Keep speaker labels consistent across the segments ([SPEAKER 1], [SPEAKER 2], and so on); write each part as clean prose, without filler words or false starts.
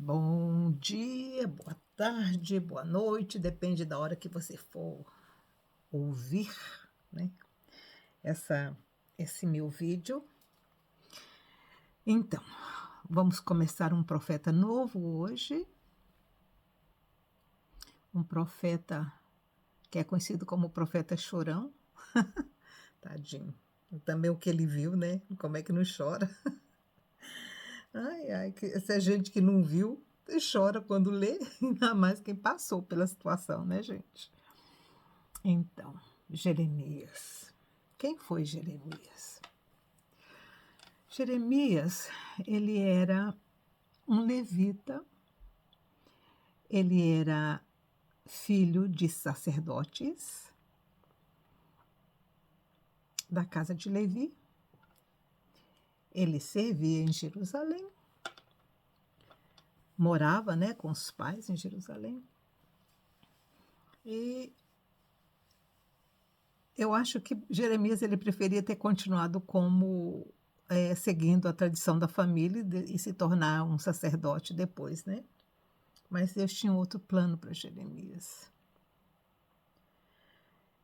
[SPEAKER 1] Bom dia, boa tarde, boa noite, depende da hora que você for ouvir, né, essa esse meu vídeo. Então, vamos começar um profeta novo hoje, um profeta que é conhecido como profeta chorão, tadinho. Também o que ele viu, né, como é que não chora. Ai, ai, que essa gente que não viu, chora quando lê, ainda mais quem passou pela situação, né, gente. Então, Jeremias. Quem foi Jeremias? Jeremias, ele era um levita, ele era filho de sacerdotes da casa de Levi, ele servia em Jerusalém, morava, né, com os pais em Jerusalém, e eu acho que Jeremias ele preferia ter continuado como, seguindo a tradição da família e se tornar um sacerdote depois, né. Mas Deus tinha um outro plano para Jeremias.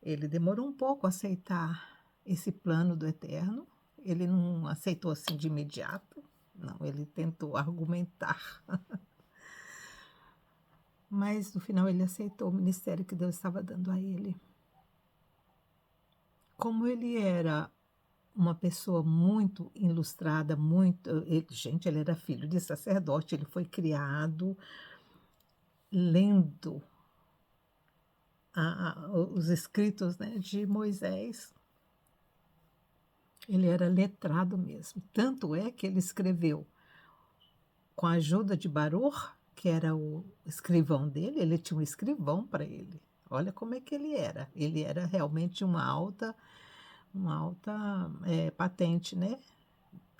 [SPEAKER 1] Ele demorou um pouco a aceitar esse plano do Eterno, ele não aceitou assim de imediato, não, ele tentou argumentar, mas no final ele aceitou o ministério que Deus estava dando a ele. Como ele era uma pessoa muito ilustrada, muito gente, ele era filho de sacerdote, ele foi criado lendo os escritos, né, de Moisés. Ele era letrado mesmo, tanto é que ele escreveu com a ajuda de Baruch, que era o escrivão dele, ele tinha um escrivão para ele. Olha como é que ele era realmente uma alta, patente, né,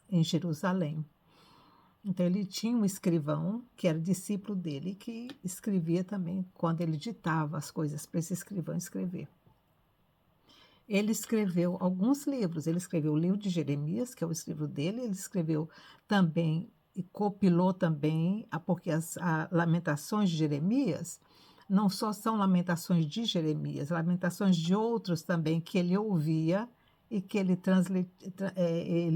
[SPEAKER 1] em Jerusalém. Então ele tinha um escrivão, que era discípulo dele, que escrevia também quando ele ditava as coisas para esse escrivão escrever. Ele escreveu alguns livros, ele escreveu o livro de Jeremias, que é o livro dele, ele escreveu também e compilou também, porque as lamentações de Jeremias não só são lamentações de Jeremias, lamentações de outros também que ele ouvia e que ele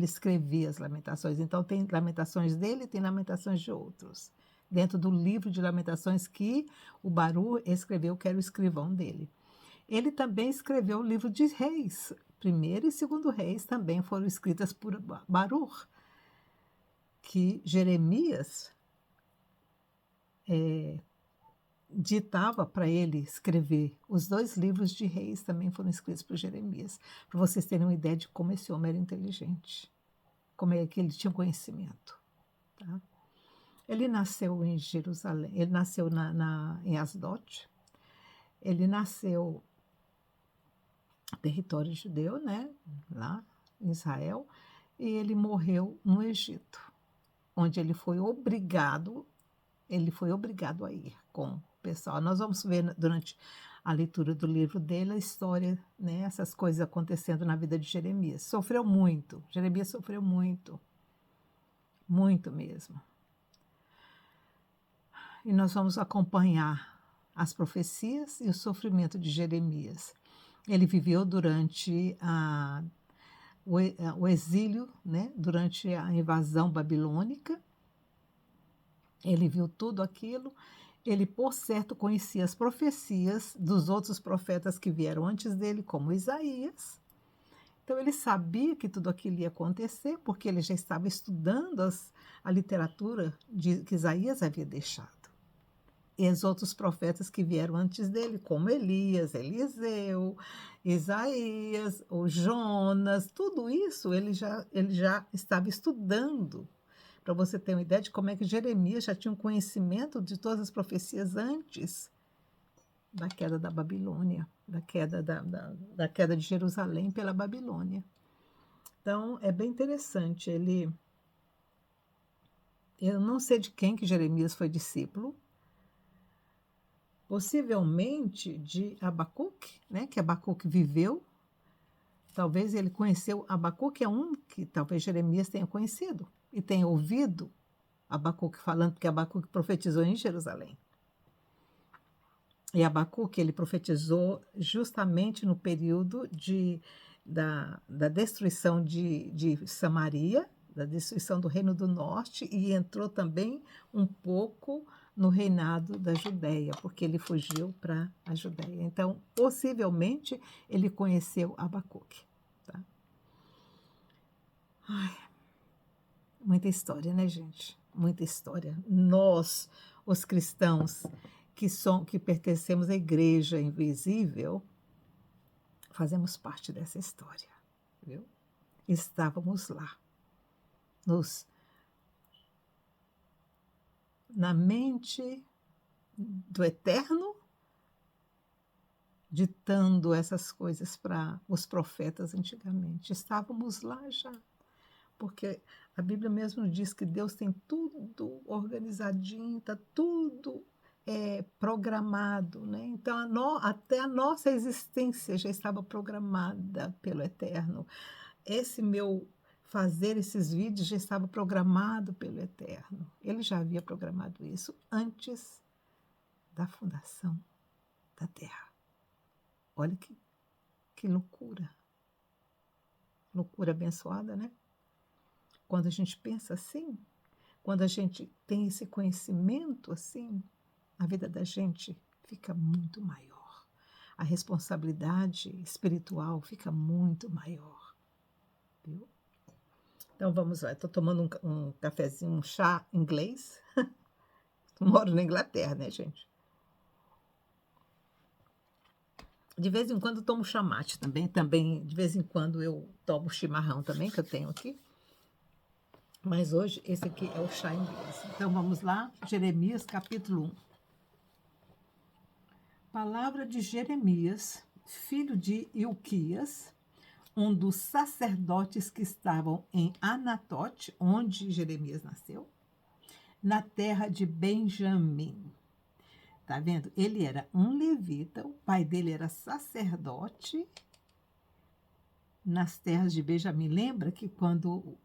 [SPEAKER 1] escrevia as lamentações. Então tem lamentações dele e tem lamentações de outros, dentro do livro de lamentações que o Baruch escreveu, que era o escrivão dele. Ele também escreveu o livro de Reis. Primeiro e segundo Reis também foram escritas por Baruch, que Jeremias ditava para ele escrever. Os dois livros de Reis também foram escritos por Jeremias, para vocês terem uma ideia de como esse homem era inteligente, como é que ele tinha conhecimento. Tá? Ele nasceu em Jerusalém, ele nasceu em Asdod, ele nasceu território judeu, né, lá em Israel, e ele morreu no Egito, onde ele foi obrigado a ir com o pessoal. Nós vamos ver durante a leitura do livro dele a história, né, essas coisas acontecendo na vida de Jeremias. Sofreu muito, Jeremias sofreu muito, muito mesmo. E nós vamos acompanhar as profecias e o sofrimento de Jeremias. Ele viveu durante o exílio, né, durante a invasão babilônica, ele viu tudo aquilo, ele, por certo, conhecia as profecias dos outros profetas que vieram antes dele, como Isaías, então ele sabia que tudo aquilo ia acontecer, porque ele já estava estudando a literatura que Isaías havia deixado. E os outros profetas que vieram antes dele, como Elias, Eliseu, Isaías, o Jonas, tudo isso ele já estava estudando, para você ter uma ideia de como é que Jeremias já tinha um conhecimento de todas as profecias antes da queda da Babilônia, da queda de Jerusalém pela Babilônia. Então, é bem interessante. Eu não sei de quem que Jeremias foi discípulo, possivelmente de Abacuque, né, que Abacuque viveu. Talvez ele conheceu Abacuque, é um que talvez Jeremias tenha conhecido e tenha ouvido Abacuque falando, porque Abacuque profetizou em Jerusalém. E Abacuque, ele profetizou justamente no período da destruição de Samaria, da destruição do Reino do Norte, e entrou também um pouco no reinado da Judéia, porque ele fugiu para a Judéia. Então, possivelmente, ele conheceu Abacuque. Tá? Ai, muita história, né, gente? Muita história. Nós, os cristãos, que pertencemos à igreja invisível, fazemos parte dessa história, viu? Estávamos lá, nos, na mente do Eterno, ditando essas coisas para os profetas antigamente. Estávamos lá já, porque a Bíblia mesmo diz que Deus tem tudo organizadinho, está tudo programado, né? Então, até a nossa existência já estava programada pelo Eterno. Esse meu fazer esses vídeos já estava programado pelo Eterno. Ele já havia programado isso antes da fundação da Terra. Olha que loucura. Loucura abençoada, né? Quando a gente pensa assim, quando a gente tem esse conhecimento assim, a vida da gente fica muito maior. A responsabilidade espiritual fica muito maior. Viu? Então vamos lá, estou tomando um cafezinho, um chá inglês. Moro na Inglaterra, né, gente? De vez em quando eu tomo chamate também de vez em quando eu tomo chimarrão também, que eu tenho aqui. Mas hoje esse aqui é o chá inglês. Então vamos lá, Jeremias capítulo 1. Palavra de Jeremias, filho de Ilquias, um dos sacerdotes que estavam em Anatote, onde Jeremias nasceu, na terra de Benjamim. Tá vendo? Ele era um levita, o pai dele era sacerdote nas terras de Benjamim. Lembra que quando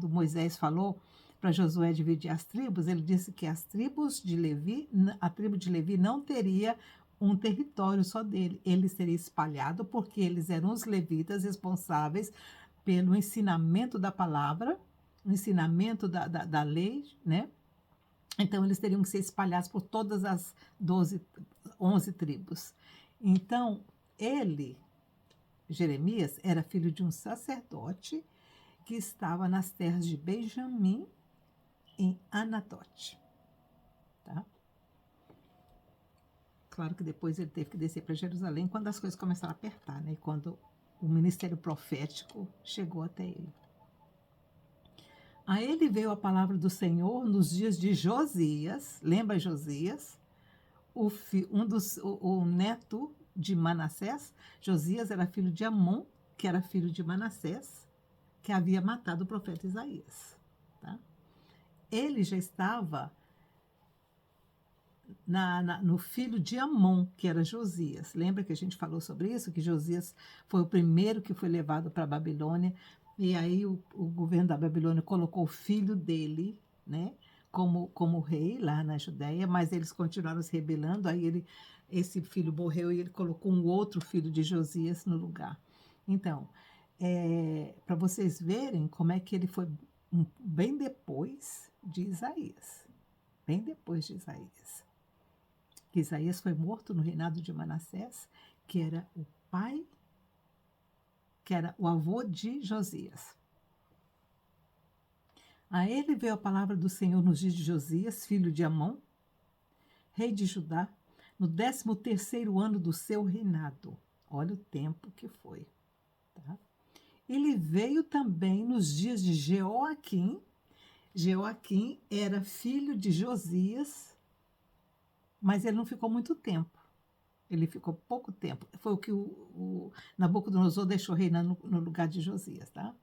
[SPEAKER 1] Moisés falou para Josué dividir as tribos, ele disse que a tribo de Levi não teria um território só dele, ele seria espalhado porque eles eram os levitas responsáveis pelo ensinamento da palavra, o ensinamento da lei, né? Então, eles teriam que ser espalhados por todas as 11 tribos. Então, Jeremias, era filho de um sacerdote que estava nas terras de Benjamim, em Anatote. Tá? Claro que depois ele teve que descer para Jerusalém quando as coisas começaram a apertar, né? Quando o ministério profético chegou até ele. A ele veio a palavra do Senhor nos dias de Josias, lembra Josias? O neto de Manassés. Josias era filho de Amon, que era filho de Manassés, que havia matado o profeta Isaías. Tá? Ele já estava no filho de Amon, que era Josias. Lembra que a gente falou sobre isso? Que Josias foi o primeiro que foi levado para a Babilônia, e aí o governo da Babilônia colocou o filho dele, né, como rei lá na Judéia, mas eles continuaram se rebelando, aí esse filho morreu e ele colocou um outro filho de Josias no lugar. Então, para vocês verem como é que ele foi bem depois de Isaías. Bem depois de Isaías. Que Isaías foi morto no reinado de Manassés, que era o pai, que era o avô de Josias. A ele veio a palavra do Senhor nos dias de Josias, filho de Amon, rei de Judá, no 13º ano do seu reinado. Olha o tempo que foi. Tá? Ele veio também nos dias de Jeoaquim. Jeoaquim era filho de Josias, mas ele não ficou muito tempo. Ele ficou pouco tempo. Foi o que o Nabucodonosor deixou reinando no lugar de Josias, tá?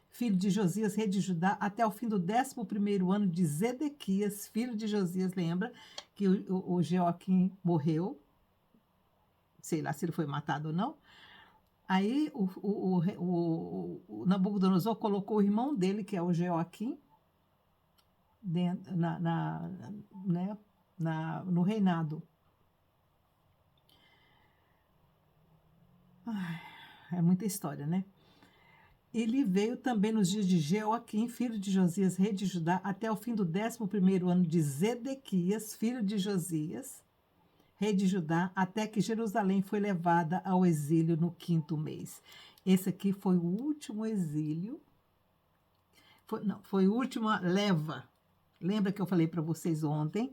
[SPEAKER 1] Filho de Josias, rei de Judá, até o fim do 11º ano de Zedequias, filho de Josias. Lembra que o Jeoaquim morreu, sei lá se ele foi matado ou não. Aí o Nabucodonosor colocou o irmão dele, que é o Jeoaquim, né, no reinado. Ai, é muita história, né? Ele veio também nos dias de Jeoaquim, filho de Josias, rei de Judá, até o fim do 11º ano de Zedequias, filho de Josias, rei de Judá, até que Jerusalém foi levada ao exílio no 5º mês. Esse aqui foi o último exílio, foi a última leva. Lembra que eu falei para vocês ontem,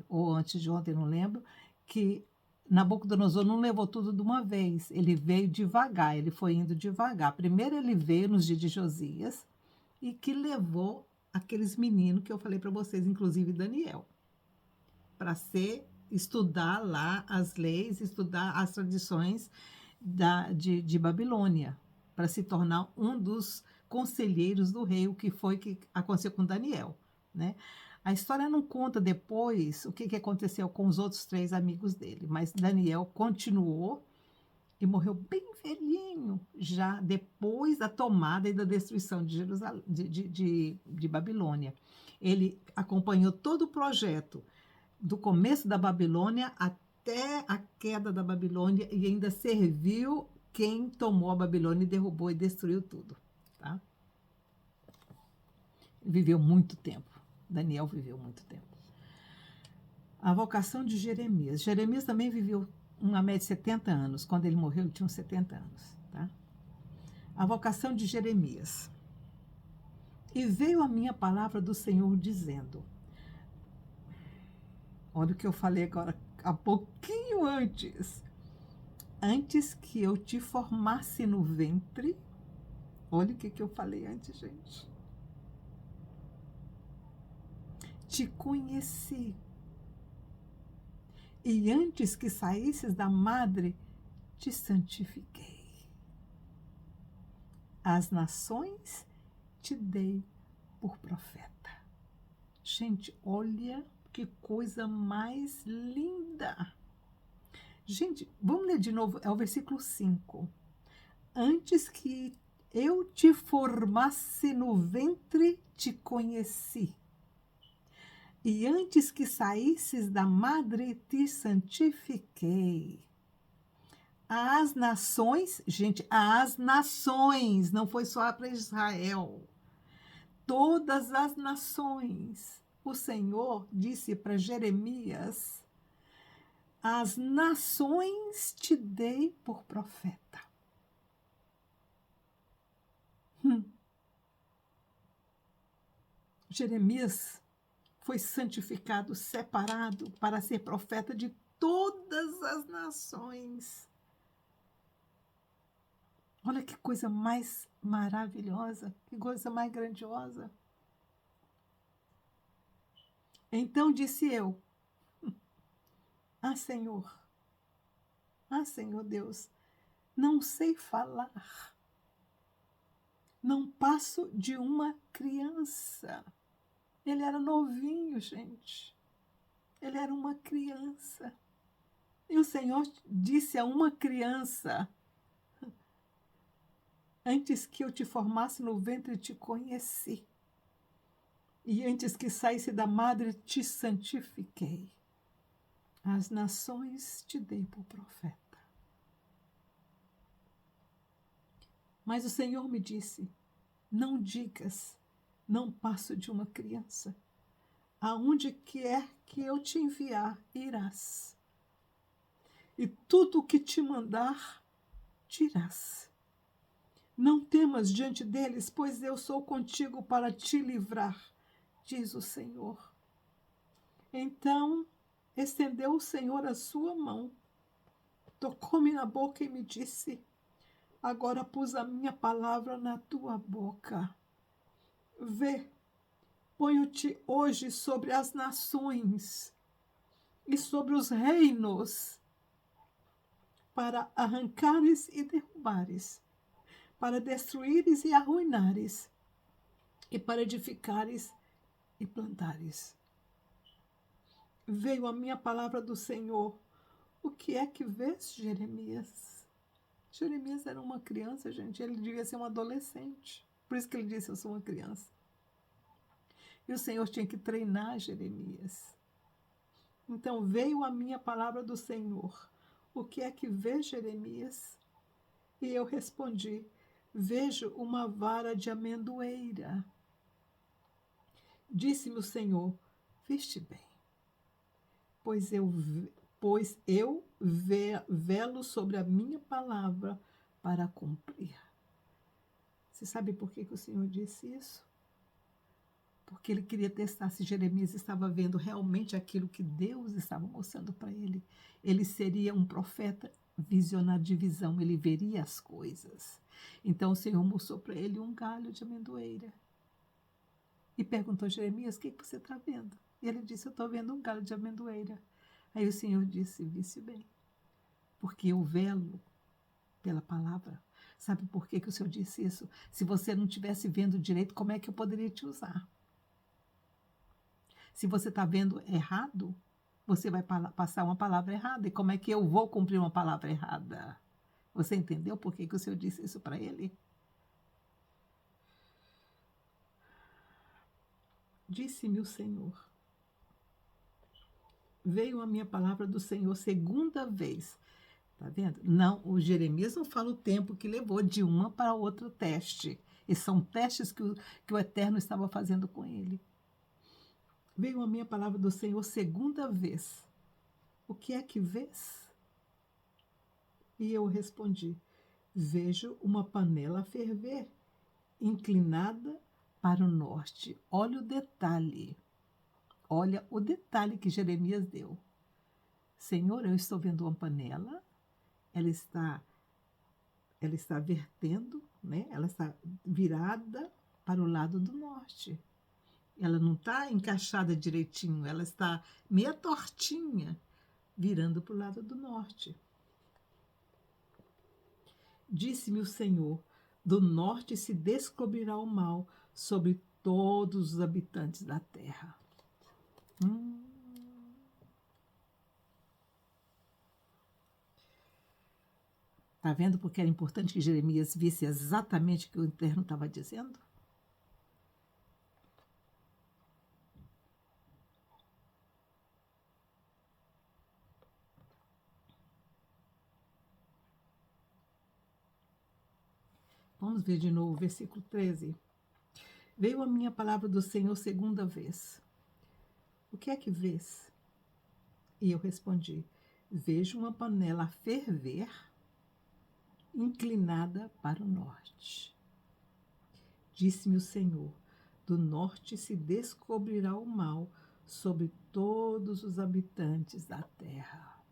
[SPEAKER 1] ou antes de ontem, não lembro, que Nabucodonosor não levou tudo de uma vez, ele veio devagar, ele foi indo devagar. Primeiro ele veio nos dias de Josias e que levou aqueles meninos que eu falei para vocês, inclusive Daniel, para estudar lá as leis, estudar as tradições de Babilônia, para se tornar um dos conselheiros do rei, o que foi que aconteceu com Daniel, né? A história não conta depois o que aconteceu com os outros 3 amigos dele, mas Daniel continuou e morreu bem velhinho, já depois da tomada e da destruição de Jerusalém, de Babilônia. Ele acompanhou todo o projeto, do começo da Babilônia até a queda da Babilônia, e ainda serviu quem tomou a Babilônia e derrubou e destruiu tudo. Tá? Viveu muito tempo. Daniel viveu muito tempo. A vocação de Jeremias. Jeremias também viveu uma média de 70 anos. Quando ele morreu, ele tinha uns 70 anos. Tá? A vocação de Jeremias. E veio a minha palavra do Senhor dizendo... Olha o que eu falei agora, há pouquinho antes. Antes que eu te formasse no ventre... Olha o que eu falei antes, gente. Te conheci. E antes que saísses da madre, te santifiquei. As nações te dei por profeta. Gente, olha que coisa mais linda. Gente, vamos ler de novo, é o versículo 5. Antes que eu te formasse no ventre, te conheci. E antes que saísses da madre, te santifiquei. As nações, gente, as nações, não foi só para Israel. Todas as nações. O Senhor disse para Jeremias, as nações te dei por profeta. Jeremias foi santificado, separado para ser profeta de todas as nações. Olha que coisa mais maravilhosa, que coisa mais grandiosa. Então disse eu, Senhor Deus, não sei falar, não passo de uma criança. Ele era novinho, gente. Ele era uma criança. E o Senhor disse a uma criança, antes que eu te formasse no ventre, te conheci. E antes que saísse da madre, te santifiquei. As nações te dei por profeta. Mas o Senhor me disse, não digas, não passo de uma criança. Aonde quer que eu te enviar, irás. E tudo o que te mandar, dirás. Não temas diante deles, pois eu sou contigo para te livrar, diz o Senhor. Então estendeu o Senhor a sua mão, tocou-me na boca e me disse, agora pus a minha palavra na tua boca. Vê, ponho-te hoje sobre as nações e sobre os reinos, para arrancares e derrubares, para destruíres e arruinares, e para edificares e plantares. Veio a minha palavra do Senhor. O que é que vês, Jeremias? Jeremias era uma criança, gente. Ele devia ser um adolescente. Por isso que ele disse, eu sou uma criança. E o Senhor tinha que treinar Jeremias. Então veio a minha palavra do Senhor. O que é que vê, Jeremias? E eu respondi: vejo uma vara de amendoeira. Disse-me o Senhor: viste bem, pois eu velo sobre a minha palavra para cumprir. Você sabe por que o Senhor disse isso? Porque ele queria testar se Jeremias estava vendo realmente aquilo que Deus estava mostrando para ele. Ele seria um profeta visionário de visão, ele veria as coisas. Então o Senhor mostrou para ele um galho de amendoeira. E perguntou a Jeremias: o que você está vendo? E ele disse: eu estou vendo um galho de amendoeira. Aí o Senhor disse: visse bem, porque eu velo pela palavra. Sabe por que o Senhor disse isso? Se você não estivesse vendo direito, como é que eu poderia te usar? Se você está vendo errado, você vai passar uma palavra errada. E como é que eu vou cumprir uma palavra errada? Você entendeu por que o Senhor disse isso para ele? Disse-me o Senhor. Veio a minha palavra do Senhor segunda vez. Tá vendo? Não, o Jeremias não fala o tempo que levou de uma para outra teste. E são testes que o Eterno estava fazendo com ele. Veio a minha palavra do Senhor segunda vez. O que é que vês? E eu respondi: vejo uma panela a ferver, inclinada para o norte. Olha o detalhe que Jeremias deu. Senhor, eu estou vendo uma panela, ela está vertendo, né? Ela está virada para o lado do norte. Ela não está encaixada direitinho, ela está meia tortinha, virando para o lado do norte. Disse-me o Senhor: do norte se descobrirá o mal sobre todos os habitantes da terra. Está vendo porque era importante que Jeremias visse exatamente o que o Eterno estava dizendo? Vamos ver de novo o versículo 13. Veio a minha palavra do Senhor segunda vez. O que é que vês? E eu respondi: vejo uma panela a ferver, inclinada para o norte. Disse-me o Senhor: do norte se descobrirá o mal sobre todos os habitantes da terra.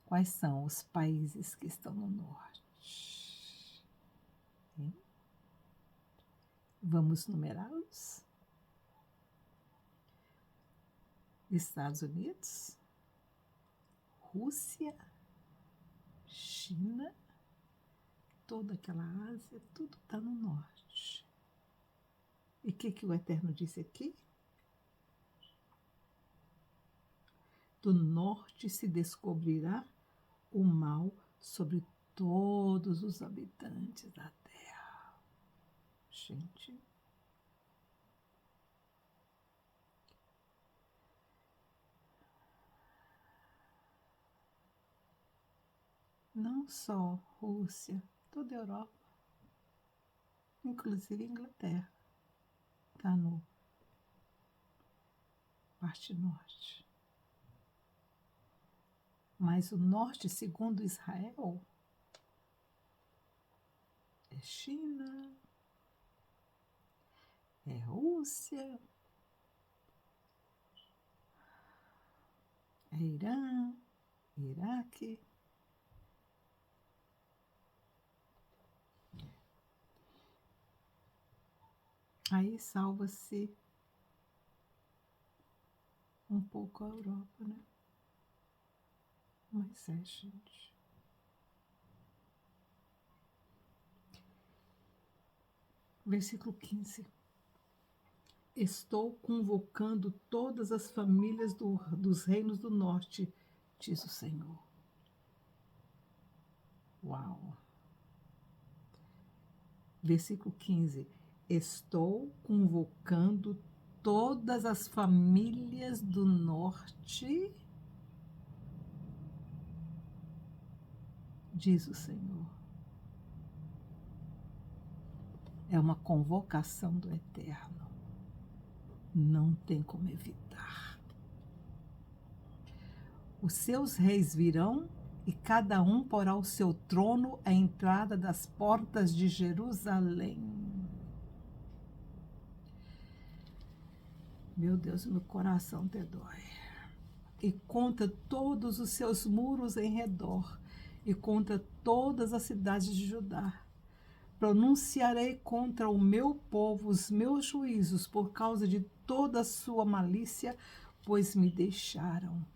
[SPEAKER 1] Quais são os países que estão no norte? Hein? Vamos numerá-los? Estados Unidos, Rússia, China, toda aquela Ásia, tudo está no norte. E o que o Eterno disse aqui? Do norte se descobrirá o mal sobre todos os habitantes da terra. Gente. Não só Rússia, toda a Europa, inclusive a Inglaterra, está no parte norte. Mas o norte, segundo Israel, é China, é Rússia, é Irã, Iraque. Aí salva-se um pouco a Europa, né? Mas é, gente. Versículo 15. Estou convocando todas as famílias dos reinos do norte, diz o Senhor. Uau! Versículo 15. estou convocando todas as famílias do norte, diz o Senhor. É uma convocação do Eterno. Não tem como evitar. Os seus reis virão e cada um porá o seu trono à entrada das portas de Jerusalém. Meu Deus, meu coração te dói. E contra todos os seus muros em redor, e contra todas as cidades de Judá. Pronunciarei contra o meu povo os meus juízos por causa de toda a sua malícia, pois me deixaram.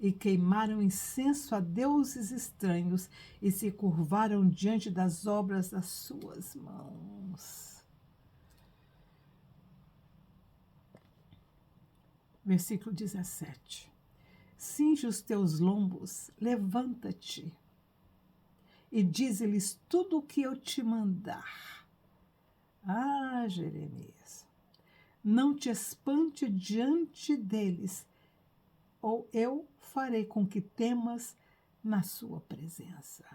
[SPEAKER 1] E queimaram incenso a deuses estranhos e se curvaram diante das obras das suas mãos. Versículo 17. Cinge os teus lombos, levanta-te e dize-lhes tudo o que eu te mandar. Ah, Jeremias, não te espante diante deles, ou eu farei com que temas na sua presença.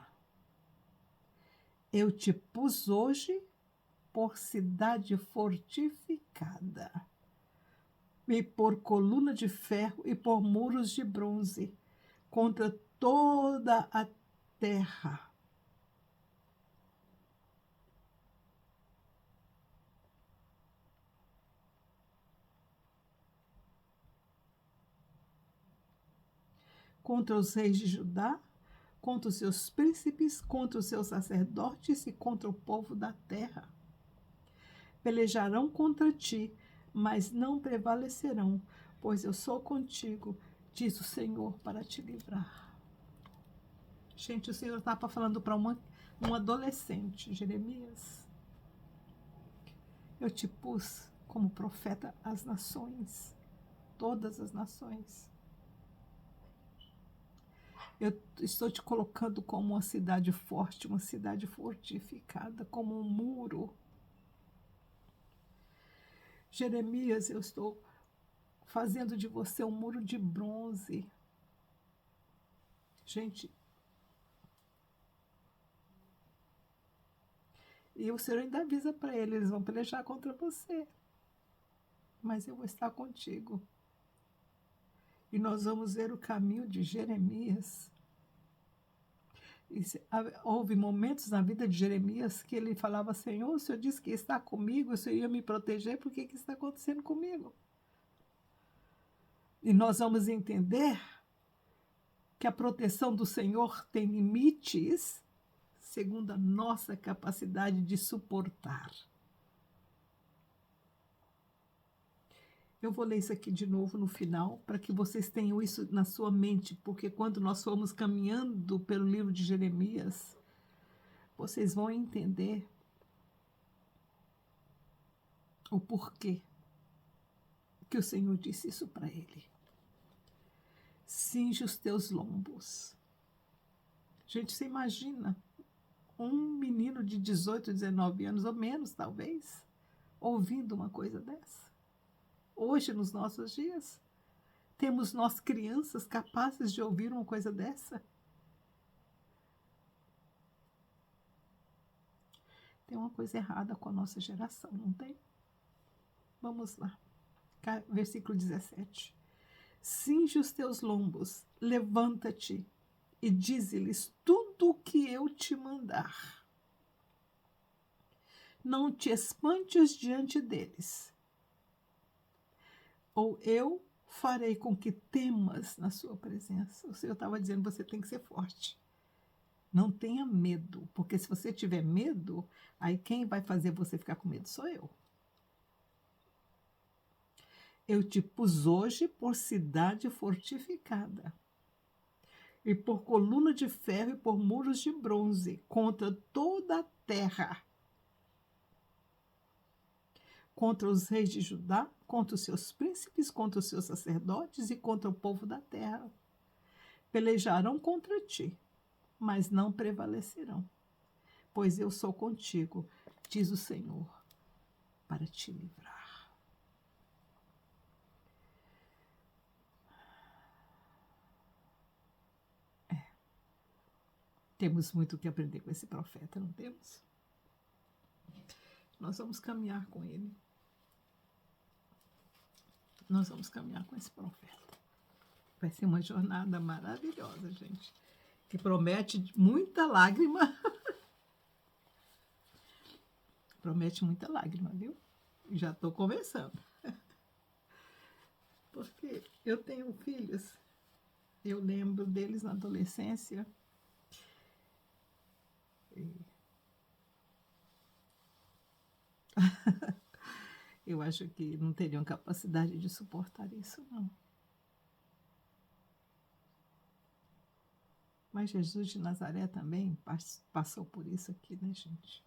[SPEAKER 1] Eu te pus hoje por cidade fortificada, e por coluna de ferro e por muros de bronze, contra toda a terra. Contra os reis de Judá, contra os seus príncipes, contra os seus sacerdotes e contra o povo da terra. Pelejarão contra ti, mas não prevalecerão, pois eu sou contigo, diz o Senhor, para te livrar. Gente, o Senhor estava falando para um adolescente, Jeremias. Eu te pus como profeta às nações, todas as nações. Eu estou te colocando como uma cidade forte, uma cidade fortificada, como um muro. Jeremias, eu estou fazendo de você um muro de bronze. Gente, e o Senhor ainda avisa para eles, eles vão pelejar contra você. Mas eu vou estar contigo. E nós vamos ver o caminho de Jeremias. Houve momentos na vida de Jeremias que ele falava, Senhor, o Senhor disse que está comigo, o Senhor ia me proteger, por que está acontecendo comigo? E nós vamos entender que a proteção do Senhor tem limites, segundo a nossa capacidade de suportar. Eu vou ler isso aqui de novo no final, para que vocês tenham isso na sua mente, porque quando nós formos caminhando pelo livro de Jeremias, vocês vão entender o porquê que o Senhor disse isso para ele. Cinge os teus lombos. Gente, você imagina um menino de 18, 19 anos, ou menos talvez, ouvindo uma coisa dessa? Hoje, nos nossos dias, temos nós crianças capazes de ouvir uma coisa dessa? Tem uma coisa errada com a nossa geração, não tem? Vamos lá. Versículo 17. Cinge os teus lombos, levanta-te e dize-lhes tudo o que eu te mandar. Não te espantes diante deles, ou eu farei com que temas na sua presença. O Senhor estava dizendo, você tem que ser forte. Não tenha medo, porque se você tiver medo, aí quem vai fazer você ficar com medo sou eu. Eu te pus hoje por cidade fortificada, e por coluna de ferro e por muros de bronze, contra toda a terra. Contra os reis de Judá, contra os seus príncipes, contra os seus sacerdotes e contra o povo da terra. Pelejarão contra ti, mas não prevalecerão, pois eu sou contigo, diz o Senhor. para te livrar. Temos muito o que aprender com esse profeta, não temos? Nós vamos caminhar com ele. Nós vamos caminhar com esse profeta. Vai ser uma jornada maravilhosa, gente, que promete muita lágrima. Promete muita lágrima, viu? Já estou conversando. Porque eu tenho filhos, eu lembro deles na adolescência. Eu acho que não teriam capacidade de suportar isso, não. Mas Jesus de Nazaré também passou por isso aqui, né, gente?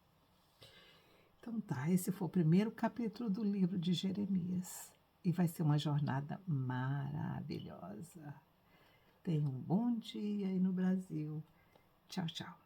[SPEAKER 1] Então tá, esse foi o primeiro capítulo do livro de Jeremias. E vai ser uma jornada maravilhosa. Tenha um bom dia aí no Brasil. Tchau, tchau.